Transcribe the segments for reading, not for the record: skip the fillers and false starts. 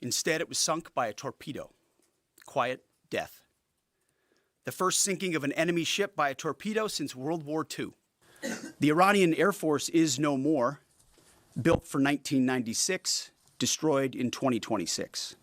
Instead, it was sunk by a torpedo. Quiet death. The first sinking of an enemy ship by a torpedo since World War II. The Iranian Air Force is no more. Built for 1996, destroyed in 2026.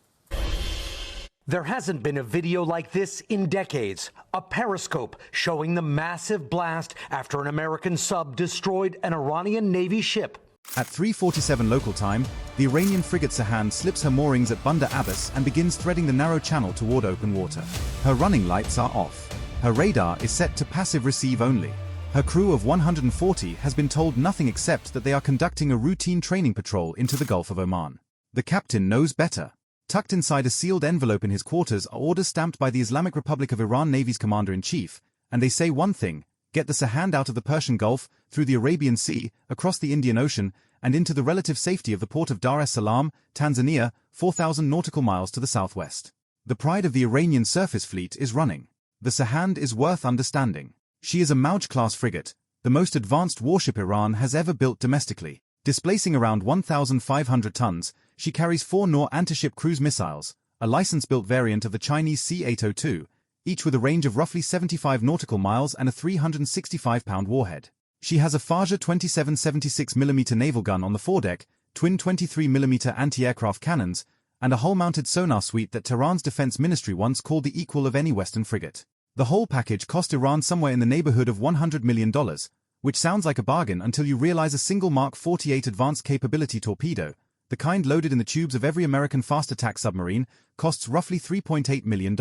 There hasn't been a video like this in decades. A periscope showing the massive blast after an American sub destroyed an Iranian Navy ship. At 3:47 local time, the Iranian frigate Tehran slips her moorings at Bandar Abbas and begins threading the narrow channel toward open water. Her running lights are off. Her radar is set to passive receive only. Her crew of 140 has been told nothing except that they are conducting a routine training patrol into the Gulf of Oman. The captain knows better. Tucked inside a sealed envelope in his quarters are orders stamped by the Islamic Republic of Iran Navy's commander-in-chief, and they say one thing: get the Sahand out of the Persian Gulf, through the Arabian Sea, across the Indian Ocean, and into the relative safety of the port of Dar es Salaam, Tanzania, 4,000 nautical miles to the southwest. The pride of the Iranian surface fleet is running. The Sahand is worth understanding. She is a Mauj-class frigate, the most advanced warship Iran has ever built domestically. Displacing around 1,500 tons, she carries 4 Nor anti-ship cruise missiles, a license-built variant of the Chinese C-802, each with a range of roughly 75 nautical miles and a 365-pound warhead. She has a Fajr 27 76mm naval gun on the foredeck, twin 23mm anti-aircraft cannons, and a hull-mounted sonar suite that Tehran's defense ministry once called the equal of any Western frigate. The whole package cost Iran somewhere in the neighborhood of $100 million, which sounds like a bargain until you realize a single Mark 48 advanced capability torpedo, the kind loaded in the tubes of every American fast attack submarine, costs roughly $3.8 million.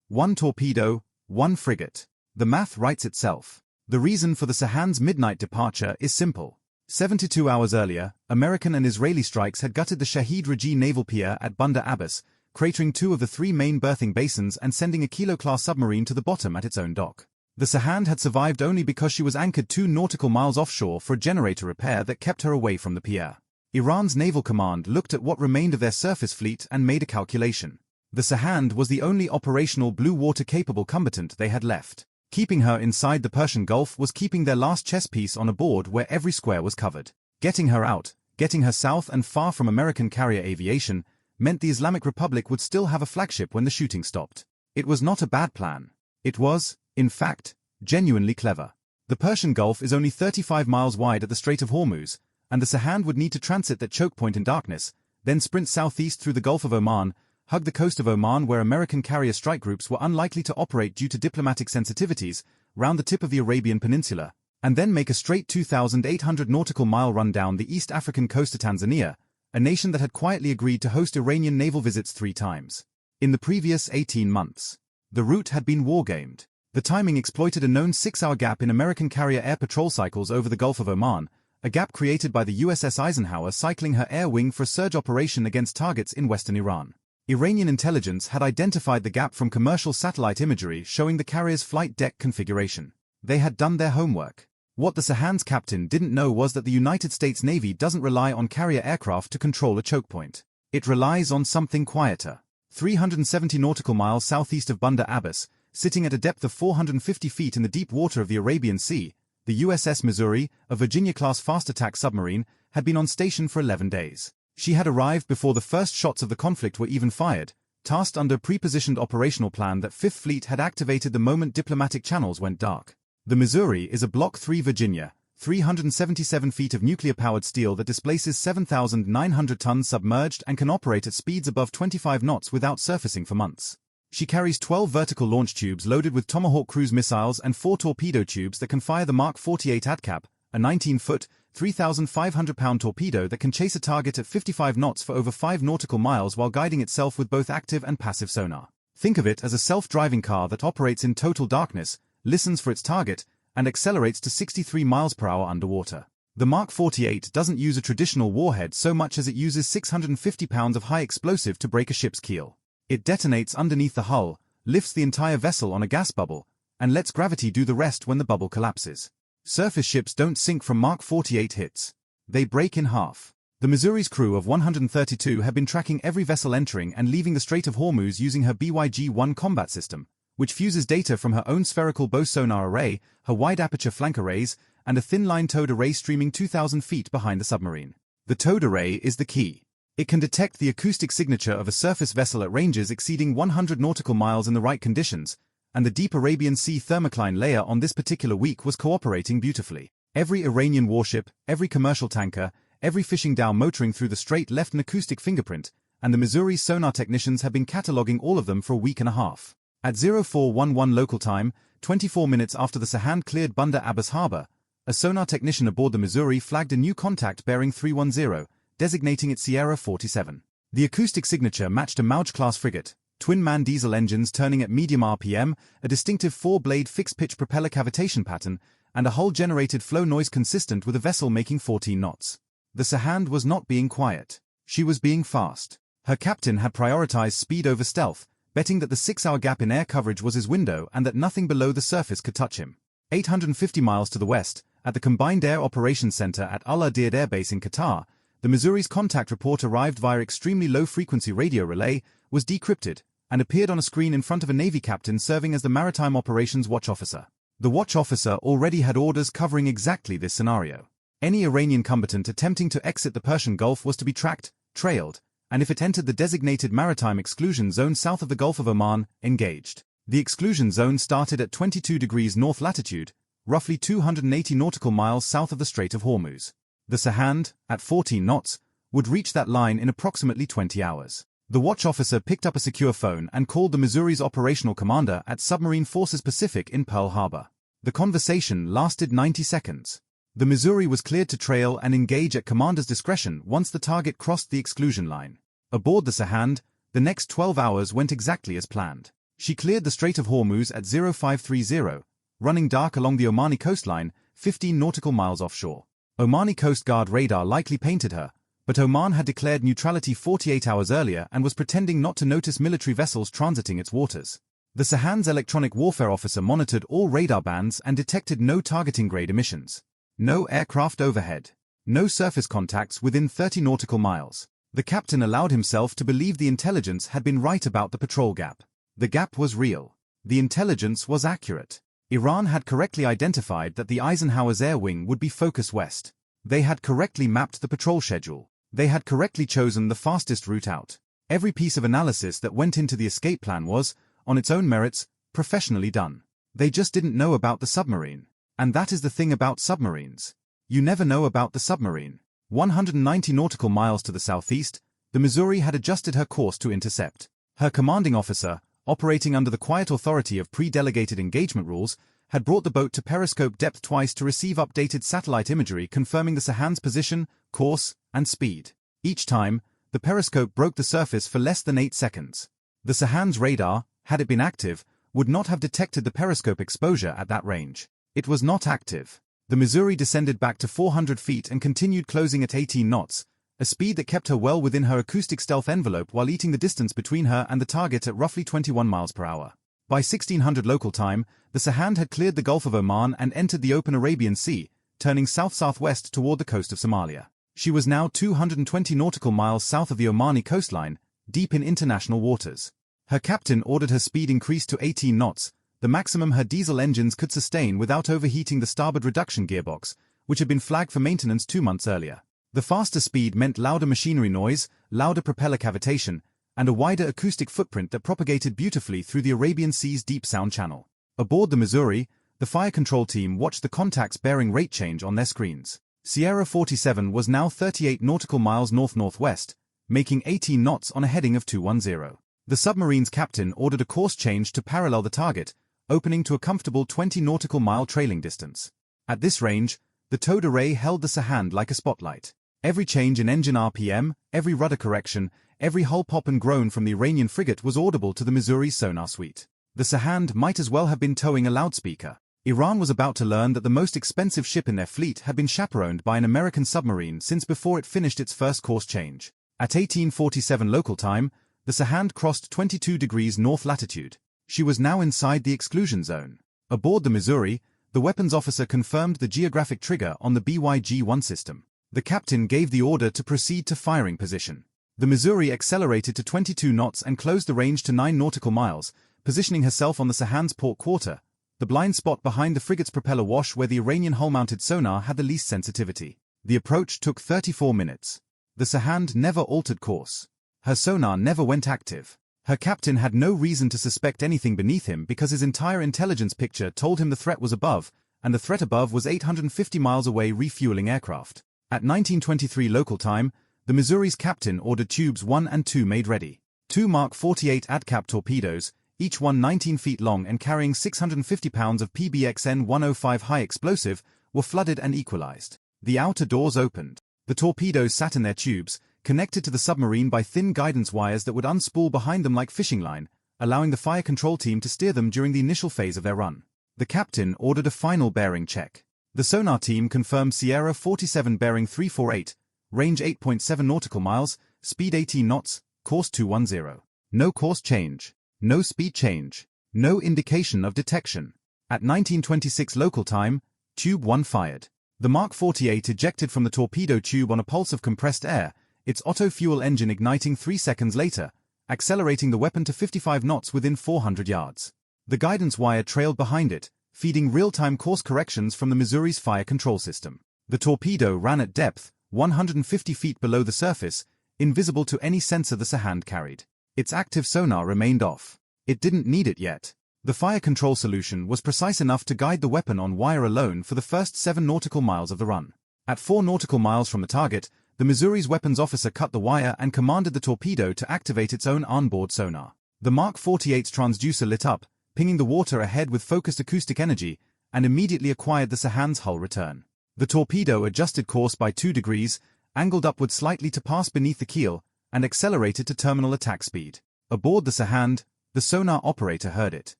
One torpedo, one frigate. The math writes itself. The reason for the Sahand's midnight departure is simple. 72 hours earlier, American and Israeli strikes had gutted the Shahid Raji naval pier at Bandar Abbas, cratering 2 of the 3 main berthing basins and sending a Kilo-class submarine to the bottom at its own dock. The Sahand had survived only because she was anchored 2 nautical miles offshore for a generator repair that kept her away from the pier. Iran's naval command looked at what remained of their surface fleet and made a calculation. The Sahand was the only operational blue water-capable combatant they had left. Keeping her inside the Persian Gulf was keeping their last chess piece on a board where every square was covered. Getting her out, getting her south and far from American carrier aviation, meant the Islamic Republic would still have a flagship when the shooting stopped. It was not a bad plan. It was, in fact, genuinely clever. The Persian Gulf is only 35 miles wide at the Strait of Hormuz, and the Sahand would need to transit that choke point in darkness, then sprint southeast through the Gulf of Oman, hug the coast of Oman where American carrier strike groups were unlikely to operate due to diplomatic sensitivities, round the tip of the Arabian Peninsula, and then make a straight 2,800 nautical mile run down the East African coast to Tanzania, a nation that had quietly agreed to host Iranian naval visits 3 times. In the previous 18 months, the route had been wargamed. The timing exploited a known 6-hour gap in American carrier air patrol cycles over the Gulf of Oman, a gap created by the USS Eisenhower cycling her air wing for a surge operation against targets in western Iran. Iranian intelligence had identified the gap from commercial satellite imagery showing the carrier's flight deck configuration. They had done their homework. What the Sahand's captain didn't know was that the United States Navy doesn't rely on carrier aircraft to control a choke point. It relies on something quieter. 370 nautical miles southeast of Bandar Abbas, sitting at a depth of 450 feet in the deep water of the Arabian Sea, the USS Missouri, a Virginia-class fast-attack submarine, had been on station for 11 days. She had arrived before the first shots of the conflict were even fired, tasked under a pre-positioned operational plan that Fifth Fleet had activated the moment diplomatic channels went dark. The Missouri is a Block 3 Virginia, 377 feet of nuclear-powered steel that displaces 7,900 tons submerged and can operate at speeds above 25 knots without surfacing for months. She carries 12 vertical launch tubes loaded with Tomahawk cruise missiles and 4 torpedo tubes that can fire the Mark 48 ADCAP, a 19-foot, 3,500-pound torpedo that can chase a target at 55 knots for over 5 nautical miles while guiding itself with both active and passive sonar. Think of it as a self-driving car that operates in total darkness, listens for its target, and accelerates to 63 miles per hour underwater. The Mark 48 doesn't use a traditional warhead so much as it uses 650 pounds of high explosive to break a ship's keel. It detonates underneath the hull, lifts the entire vessel on a gas bubble, and lets gravity do the rest when the bubble collapses. Surface ships don't sink from Mark 48 hits. They break in half. The Missouri's crew of 132 have been tracking every vessel entering and leaving the Strait of Hormuz using her BYG-1 combat system, which fuses data from her own spherical bow sonar array, her wide-aperture flank arrays, and a thin-line towed array streaming 2,000 feet behind the submarine. The towed array is the key. It can detect the acoustic signature of a surface vessel at ranges exceeding 100 nautical miles in the right conditions, and the deep Arabian Sea thermocline layer on this particular week was cooperating beautifully. Every Iranian warship, every commercial tanker, every fishing dhow motoring through the strait left an acoustic fingerprint, and the Missouri sonar technicians have been cataloging all of them for a week and a half. At 0411 local time, 24 minutes after the Sahand cleared Bandar Abbas harbor, a sonar technician aboard the Missouri flagged a new contact bearing 310, designating it Sierra 47. The acoustic signature matched a Mauj-class frigate, twin-man diesel engines turning at medium RPM, a distinctive four-blade fixed-pitch propeller cavitation pattern, and a hull-generated flow noise consistent with a vessel making 14 knots. The Sahand was not being quiet. She was being fast. Her captain had prioritized speed over stealth, betting that the 6-hour gap in air coverage was his window and that nothing below the surface could touch him. 850 miles to the west, at the Combined Air Operations Center at Al Udeid Air Base in Qatar, the Missouri's contact report arrived via extremely low-frequency radio relay, was decrypted, and appeared on a screen in front of a Navy captain serving as the Maritime Operations Watch Officer. The watch officer already had orders covering exactly this scenario. Any Iranian combatant attempting to exit the Persian Gulf was to be tracked, trailed, and if it entered the designated maritime exclusion zone south of the Gulf of Oman, engaged. The exclusion zone started at 22 degrees north latitude, roughly 280 nautical miles south of the Strait of Hormuz. The Sahand, at 14 knots, would reach that line in approximately 20 hours. The watch officer picked up a secure phone and called the Missouri's operational commander at Submarine Forces Pacific in Pearl Harbor. The conversation lasted 90 seconds. The Missouri was cleared to trail and engage at commander's discretion once the target crossed the exclusion line. Aboard the Sahand, the next 12 hours went exactly as planned. She cleared the Strait of Hormuz at 0530, running dark along the Omani coastline, 15 nautical miles offshore. Omani Coast Guard radar likely painted her, but Oman had declared neutrality 48 hours earlier and was pretending not to notice military vessels transiting its waters. The Sahand's electronic warfare officer monitored all radar bands and detected no targeting grade emissions. No aircraft overhead. No surface contacts within 30 nautical miles. The captain allowed himself to believe the intelligence had been right about the patrol gap. The gap was real. The intelligence was accurate. Iran had correctly identified that the Eisenhower's air wing would be focus west. They had correctly mapped the patrol schedule. They had correctly chosen the fastest route out. Every piece of analysis that went into the escape plan was, on its own merits, professionally done. They just didn't know about the submarine. And that is the thing about submarines. You never know about the submarine. 190 nautical miles to the southeast, the Missouri had adjusted her course to intercept. Her commanding officer, operating under the quiet authority of pre-delegated engagement rules, had brought the boat to periscope depth twice to receive updated satellite imagery confirming the Sahand's position, course, and speed. Each time, the periscope broke the surface for less than 8 seconds. The Sahand's radar, had it been active, would not have detected the periscope exposure at that range. It was not active. The Missouri descended back to 400 feet and continued closing at 18 knots, a speed that kept her well within her acoustic stealth envelope while eating the distance between her and the target at roughly 21 miles per hour. By 1600 local time, the Sahand had cleared the Gulf of Oman and entered the open Arabian Sea, turning south-southwest toward the coast of Somalia. She was now 220 nautical miles south of the Omani coastline, deep in international waters. Her captain ordered her speed increased to 18 knots, the maximum her diesel engines could sustain without overheating the starboard reduction gearbox, which had been flagged for maintenance 2 months earlier. The faster speed meant louder machinery noise, louder propeller cavitation, and a wider acoustic footprint that propagated beautifully through the Arabian Sea's deep sound channel. Aboard the Missouri, the fire control team watched the contacts bearing rate change on their screens. Sierra 47 was now 38 nautical miles north-northwest, making 18 knots on a heading of 210. The submarine's captain ordered a course change to parallel the target, opening to a comfortable 20 nautical mile trailing distance. At this range, the towed array held the Sahand like a spotlight. Every change in engine RPM, every rudder correction, every hull pop and groan from the Iranian frigate was audible to the Missouri's sonar suite. The Sahand might as well have been towing a loudspeaker. Iran was about to learn that the most expensive ship in their fleet had been chaperoned by an American submarine since before it finished its first course change. At 1847 local time, the Sahand crossed 22 degrees north latitude. She was now inside the exclusion zone. Aboard the Missouri, the weapons officer confirmed the geographic trigger on the BYG-1 system. The captain gave the order to proceed to firing position. The Missouri accelerated to 22 knots and closed the range to 9 nautical miles, positioning herself on the Sahand's port quarter, the blind spot behind the frigate's propeller wash where the Iranian hull-mounted sonar had the least sensitivity. The approach took 34 minutes. The Sahand never altered course. Her sonar never went active. Her captain had no reason to suspect anything beneath him because his entire intelligence picture told him the threat was above, and the threat above was 850 miles away refueling aircraft. At 1923 local time, the Missouri's captain ordered tubes 1 and 2 made ready. 2 Mark 48 ADCAP torpedoes, each one 19 feet long and carrying 650 pounds of PBXN-105 high explosive, were flooded and equalized. The outer doors opened. The torpedoes sat in their tubes, connected to the submarine by thin guidance wires that would unspool behind them like fishing line, allowing the fire control team to steer them during the initial phase of their run. The captain ordered a final bearing check. The sonar team confirmed Sierra 47 bearing 348, range 8.7 nautical miles, speed 18 knots, course 210. No course change. No speed change. No indication of detection. At 1926 local time, tube 1 fired. The Mark 48 ejected from the torpedo tube on a pulse of compressed air, its auto-fuel engine igniting 3 seconds later, accelerating the weapon to 55 knots within 400 yards. The guidance wire trailed behind it, feeding real-time course corrections from the Missouri's fire control system. The torpedo ran at depth, 150 feet below the surface, invisible to any sensor the Sahand carried. Its active sonar remained off. It didn't need it yet. The fire control solution was precise enough to guide the weapon on wire alone for the first 7 nautical miles of the run. At 4 nautical miles from the target, the Missouri's weapons officer cut the wire and commanded the torpedo to activate its own onboard sonar. The Mark 48's transducer lit up, pinging the water ahead with focused acoustic energy, and immediately acquired the Sahand's hull return. The torpedo adjusted course by 2 degrees, angled upward slightly to pass beneath the keel, and accelerated to terminal attack speed. Aboard the Sahand, the sonar operator heard it.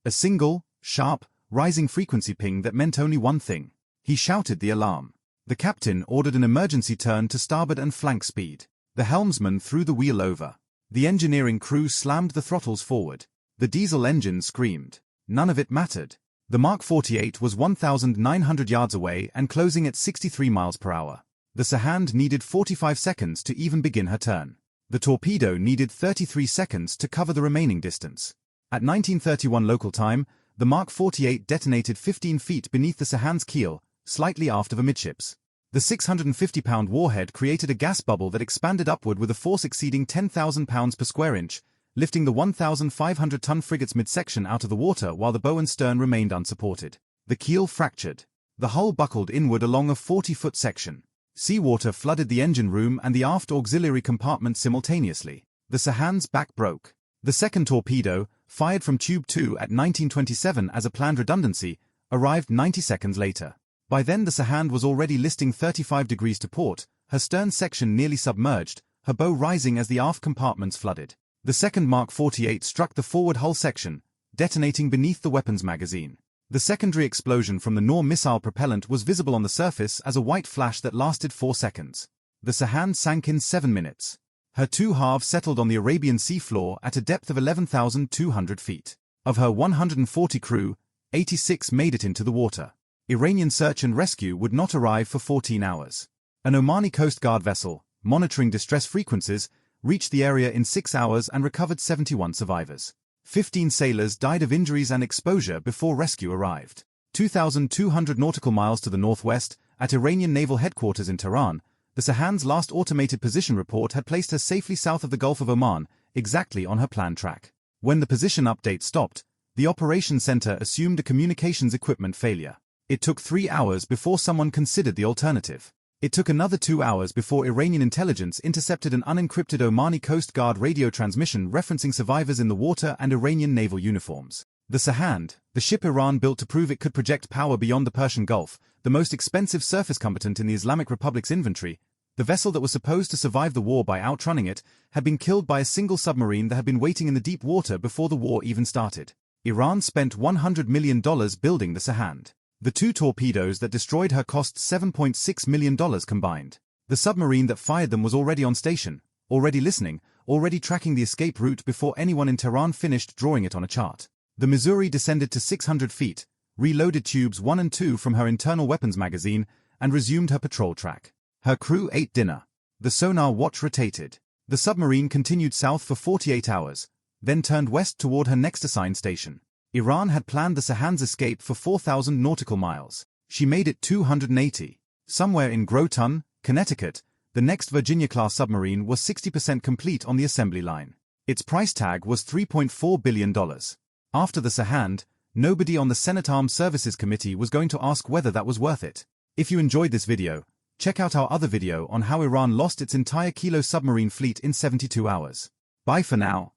A single, sharp, rising frequency ping that meant only one thing. He shouted the alarm. The captain ordered an emergency turn to starboard and flank speed. The helmsman threw the wheel over. The engineering crew slammed the throttles forward. The diesel engine screamed. None of it mattered. The Mark 48 was 1,900 yards away and closing at 63 miles per hour. The Sahand needed 45 seconds to even begin her turn. The torpedo needed 33 seconds to cover the remaining distance. At 1931 local time, the Mark 48 detonated 15 feet beneath the Sahand's keel, slightly aft of amidships. The 650-pound warhead created a gas bubble that expanded upward with a force exceeding 10,000 pounds per square inch, lifting the 1,500-ton frigate's midsection out of the water while the bow and stern remained unsupported. The keel fractured. The hull buckled inward along a 40-foot section. Seawater flooded the engine room and the aft auxiliary compartment simultaneously. The Sahand's back broke. The second torpedo, fired from Tube 2 at 1927 as a planned redundancy, arrived 90 seconds later. By then the Sahand was already listing 35 degrees to port, her stern section nearly submerged, her bow rising as the aft compartments flooded. The second Mark 48 struck the forward hull section, detonating beneath the weapons magazine. The secondary explosion from the Nor missile propellant was visible on the surface as a white flash that lasted 4 seconds. The Sahand sank in 7 minutes. Her 2 halves settled on the Arabian Sea floor at a depth of 11,200 feet. Of her 140 crew, 86 made it into the water. Iranian search and rescue would not arrive for 14 hours. An Omani Coast Guard vessel, monitoring distress frequencies, reached the area in 6 hours and recovered 71 survivors. 15 sailors died of injuries and exposure before rescue arrived. 2,200 nautical miles to the northwest, at Iranian naval headquarters in Tehran, the Sahand's last automated position report had placed her safely south of the Gulf of Oman, exactly on her planned track. When the position update stopped, the operations center assumed a communications equipment failure. It took 3 hours before someone considered the alternative. It took another 2 hours before Iranian intelligence intercepted an unencrypted Omani Coast Guard radio transmission referencing survivors in the water and Iranian naval uniforms. The Sahand, the ship Iran built to prove it could project power beyond the Persian Gulf, the most expensive surface combatant in the Islamic Republic's inventory, the vessel that was supposed to survive the war by outrunning it, had been killed by a single submarine that had been waiting in the deep water before the war even started. Iran spent $100 million building the Sahand. The 2 torpedoes that destroyed her cost $7.6 million combined. The submarine that fired them was already on station, already listening, already tracking the escape route before anyone in Tehran finished drawing it on a chart. The Missouri descended to 600 feet, reloaded tubes 1 and 2 from her internal weapons magazine, and resumed her patrol track. Her crew ate dinner. The sonar watch rotated. The submarine continued south for 48 hours, then turned west toward her next assigned station. Iran had planned the Sahand's escape for 4,000 nautical miles. She made it 280. Somewhere in Groton, Connecticut, the next Virginia-class submarine was 60% complete on the assembly line. Its price tag was $3.4 billion. After the Sahand, nobody on the Senate Armed Services Committee was going to ask whether that was worth it. If you enjoyed this video, check out our other video on how Iran lost its entire Kilo submarine fleet in 72 hours. Bye for now.